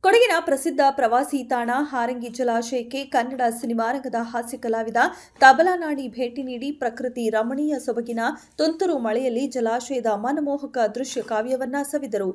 ಕೊಡಗಿನ ಪ್ರಸಿದ್ಧ ಪ್ರವಾಸಿ ತಾಣ ಹಾರಂಗಿ ಜಲಾಶಯಕ್ಕೆ ಕನ್ನಡ ಸಿನಿಮಾ ರಂಗದ ಹಾಸ್ಯ ಕಲಾವಿದ ತಬಲಾನಾಡಿ ಭೇಟಿ ನೀಡಿ ಪ್ರಕೃತಿ ರಮಣೀಯ ಸೊಬಗಿನ ತುಂತುರು ಮಳೆಯಲ್ಲಿ ಜಲಾಶಯದ ಮನಮೋಹಕ ದೃಶ್ಯ ಕಾವ್ಯವನ್ನ ಸವಿದರು.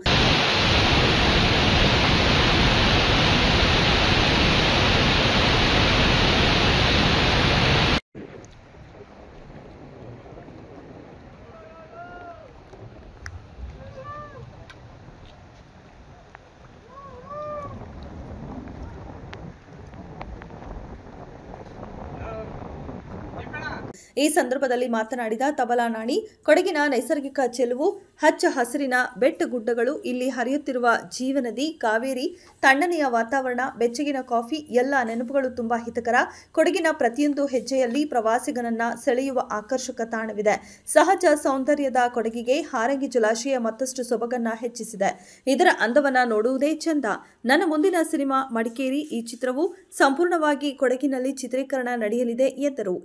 ಈ ಸಂದರ್ಭದಲ್ಲಿ ಮಾತನಾಡಿದ ತಬಲಾನಾಡಿ, ಕೊಡಗಿನ ನೈಸರ್ಗಿಕ ಚೆಲುವು, ಹಚ್ಚ ಹಸಿರಿನ ಬೆಟ್ಟಗುಡ್ಡಗಳು, ಇಲ್ಲಿ ಹರಿಯುತ್ತಿರುವ ಜೀವನದಿ ಕಾವೇರಿ, ತಣ್ಣನೆಯ ವಾತಾವರಣ, ಬೆಚ್ಚಗಿನ ಕಾಫಿ ಎಲ್ಲ ನೆನಪುಗಳು ತುಂಬಾ ಹಿತಕರ. ಕೊಡಗಿನ ಪ್ರತಿಯೊಂದು ಹೆಜ್ಜೆಯಲ್ಲಿ ಪ್ರವಾಸಿಗನನ್ನ ಸೆಳೆಯುವ ಆಕರ್ಷಕ ತಾಣವಿದೆ. ಸಹಜ ಸೌಂದರ್ಯದ ಕೊಡಗಿಗೆ ಹಾರಂಗಿ ಜಲಾಶಯ ಮತ್ತಷ್ಟು ಸೊಬಗನ್ನ ಹೆಚ್ಚಿಸಿದೆ. ಇದರ ಅಂದವನ್ನ ನೋಡುವುದೇ ಚಂದ. ನನ್ನ ಮುಂದಿನ ಸಿನಿಮಾ ಮಡಿಕೇರಿ. ಈ ಚಿತ್ರವು ಸಂಪೂರ್ಣವಾಗಿ ಕೊಡಗಿನಲ್ಲಿ ಚಿತ್ರೀಕರಣ ನಡೆಯಲಿದೆ ಎಂದರು.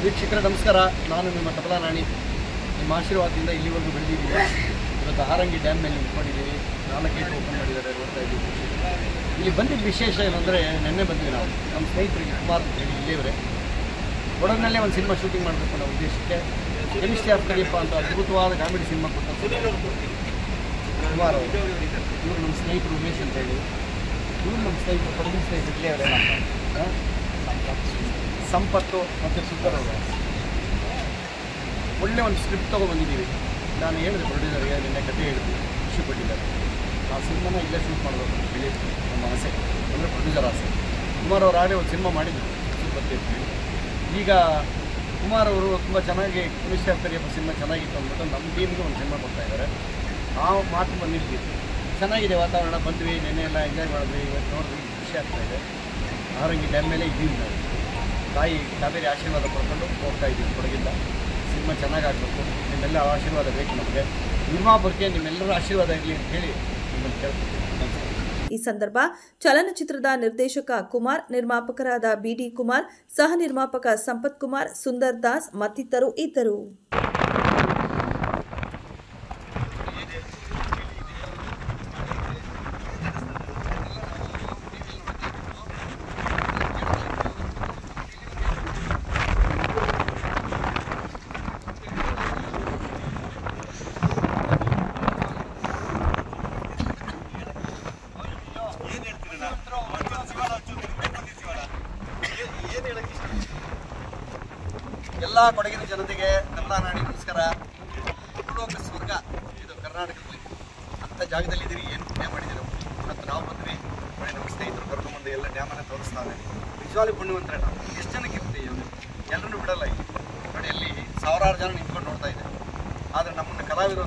ವೀಕ್ಷಕರೇ ನಮಸ್ಕಾರ, ನಾನು ನಿಮ್ಮ ತಬಲಾನಾಡಿ. ನಿಮ್ಮ ಆಶೀರ್ವಾದದಿಂದ ಇಲ್ಲಿವರೆಗೂ ಬೆಳೆದಿದ್ದೀವಿ. ಇವತ್ತು ಹಾರಂಗಿ ಡ್ಯಾಮ್ ಮೇಲೆ ನಿಂತ್ಕೊಂಡಿದ್ದೀವಿ. 4 ಗೇಟ್ ಓಪನ್ ಮಾಡಿದ್ದಾರೆ, ನೋಡ್ತಾ ಇದ್ದೀವಿ. ಇಲ್ಲಿ ಬಂದಿದ್ದ ವಿಶೇಷ ಏನಂದರೆ, ನೆನ್ನೆ ಬಂದ್ವಿ ನಾವು ನಮ್ಮ ಸ್ನೇಹಿತರಿಗೆ ಕುಮಾರ್ ಅಂತ ಹೇಳಿ ಇಲ್ಲಿಯವರೇ ಕೊಡಗಿನಲ್ಲೇ ಒಂದು ಸಿನಿಮಾ ಶೂಟಿಂಗ್ ಮಾಡಬೇಕು ಅನ್ನೋ ಉದ್ದೇಶಕ್ಕೆ ಕೆಮಿಸ್ಟ್ರಿ ಆಫ್ ಕಲಿಯಪ್ಪ ಅಂತ ಅದ್ಭುತವಾದ ಕಾಮಿಡಿ ಸಿನಿಮಾ ಕೊಡ್ತಾರೆ ಕುಮಾರ್ ಅವರು. ಇವರು ನಮ್ಮ ಸ್ನೇಹಿತರು ಉಮೇಶ್ ಅಂತ ಹೇಳಿ, ಇವರು ನಮ್ಮ ಸ್ನೇಹಿತರು ಕೊಡಗಿನ ಸ್ನೇಹಿತರು ಇಲ್ಲಿಯವರೇ ಸಂಪತ್ತು ಮತ್ತು ಸುಂದರ ಅವರು. ಒಳ್ಳೆ ಒಂದು ಸ್ಕ್ರಿಪ್ಟ್ ತೊಗೊಂಡ್ಬಂದಿದ್ದೀವಿ. ನಾನು ಹೇಳಿದೆ ಪ್ರೊಡ್ಯೂಸರ್ಗೆ, ನಿನ್ನೆ ಕಥೆ ಹೇಳಿದ್ವಿ, ಖುಷಿಪಟ್ಟಿದ್ದಾರೆ. ಆ ಸಿನಿಮಾನ ಇಲ್ಲೇ ಶೂಟ್ ಮಾಡಬೇಕು ಅಂತ ಹೇಳಿ ನಮ್ಮ ಆಸೆ, ಅಂದರೆ ಪ್ರೊಡ್ಯೂಸರ್ ಆಸೆ. ಕುಮಾರ್ ಅವರು ಆಗಲೇ ಒಂದು ಸಿನಿಮಾ ಮಾಡಿದ್ರು ಸುಬ್ಬತ್ತಿ ಅಂತ ಹೇಳಿ. ಈಗ ಕುಮಾರ್ ಅವರು ತುಂಬ ಚೆನ್ನಾಗಿ ಕೆಮಿಸ್ಟ್ರಿ ಆಫ್ ಕಲಿಯಪ್ಪ ಸಿನಿಮಾ ಚೆನ್ನಾಗಿತ್ತು ಅಂದ್ಬಿಟ್ಟು ನಮ್ಮ ಟೀಮ್ಗೆ ಒಂದು ಸಿನಿಮಾ ಕೊಡ್ತಾಯಿದ್ದಾರೆ. ಆ ಮಾತು ಬಂದಿದ್ವಿ, ಚೆನ್ನಾಗಿದೆ ವಾತಾವರಣ. ಬಂದ್ವಿ, ನೆನ್ನೆ ಎಲ್ಲ ಎಂಜಾಯ್ ಮಾಡಿದ್ವಿ. ಇವತ್ತು ನೋಡಿದ್ವಿ, ಖುಷಿ ಆಗ್ತಾಯಿದೆ. ಹಾರಂಗಿ ಡ್ಯಾಮ್ ಮೇಲೆ ಇದ್ದೀವಿ ನಾವು. ತಾಯಿ ಕಾವೇರಿ ಆಶೀರ್ವಾದ ಪಡ್ಕೊಂಡು ಹೋಗ್ತಾ ಇದ್ದೀವಿ ಕೊಡಗಿಂದ. ಸಿನಿಮಾ ಚೆನ್ನಾಗಾಗಬೇಕು, ನಿಮ್ಮೆಲ್ಲ ಆಶೀರ್ವಾದ ಬೇಕು ನಮಗೆ. ನಿರ್ಮಾಪಕರಿಗೆ ನಿಮ್ಮೆಲ್ಲರ ಆಶೀರ್ವಾದ ಇರಲಿ ಅಂತ ಹೇಳಿ ನಿಮ್ಮನ್ನು ಕೇಳ್ಕೊಳ್ತೀನಿ. ಈ ಸಂದರ್ಭ ಚಲನಚಿತ್ರದ ನಿರ್ದೇಶಕ ಕುಮಾರ್, ನಿರ್ಮಾಪಕರಾದ ಬಿಡಿ ಕುಮಾರ್, ಸಹ ನಿರ್ಮಾಪಕ ಸಂಪತ್ ಕುಮಾರ್, ಸುಂದರ್ ದಾಸ್ ಮತ್ತಿತರರು ಇದ್ದರು. ಎಲ್ಲ ಕೊಡಗಿನ ಜನತೆಗೆ ತಬಲಾನಾಡಿ ನಮಸ್ಕಾರ. ಭೂಲೋಕ ಸ್ವರ್ಗ ಇದು ಕರ್ನಾಟಕದಲ್ಲಿ. ಅಂಥ ಜಾಗದಲ್ಲಿದ್ದೀರಿ, ಏನು ಪುಣ್ಯ ಮಾಡಿದ್ದೀರೋ. ಮತ್ತು ನಾವು ಬಂದ್ವಿ, ನಮ್ಮ ಸ್ನೇಹಿತರು ಕರ್ಕೊಂಡ್ಬಂದು ಎಲ್ಲ ಡ್ಯಾಮನ್ನು ತೋರಿಸ್ತಾರೆ. ನಿಜವಾಗ್ಲೂ ಪುಣ್ಯವಂತರೆ ನಾವು. ಎಷ್ಟು ಜನಕ್ಕೆ ಇರ್ತೀವಿ, ಎಲ್ಲರೂ ಬಿಡಲ್ಲ. ಇಲ್ಲಿ ನೋಡಿ, ಅಲ್ಲಿ ಸಾವಿರಾರು ಜನ ನಿಂತ್ಕೊಂಡು ನೋಡ್ತಾ ಇದ್ದಾರೆ. ಆದರೆ ನಮ್ಮನ್ನು ಕಲಾವಿದರು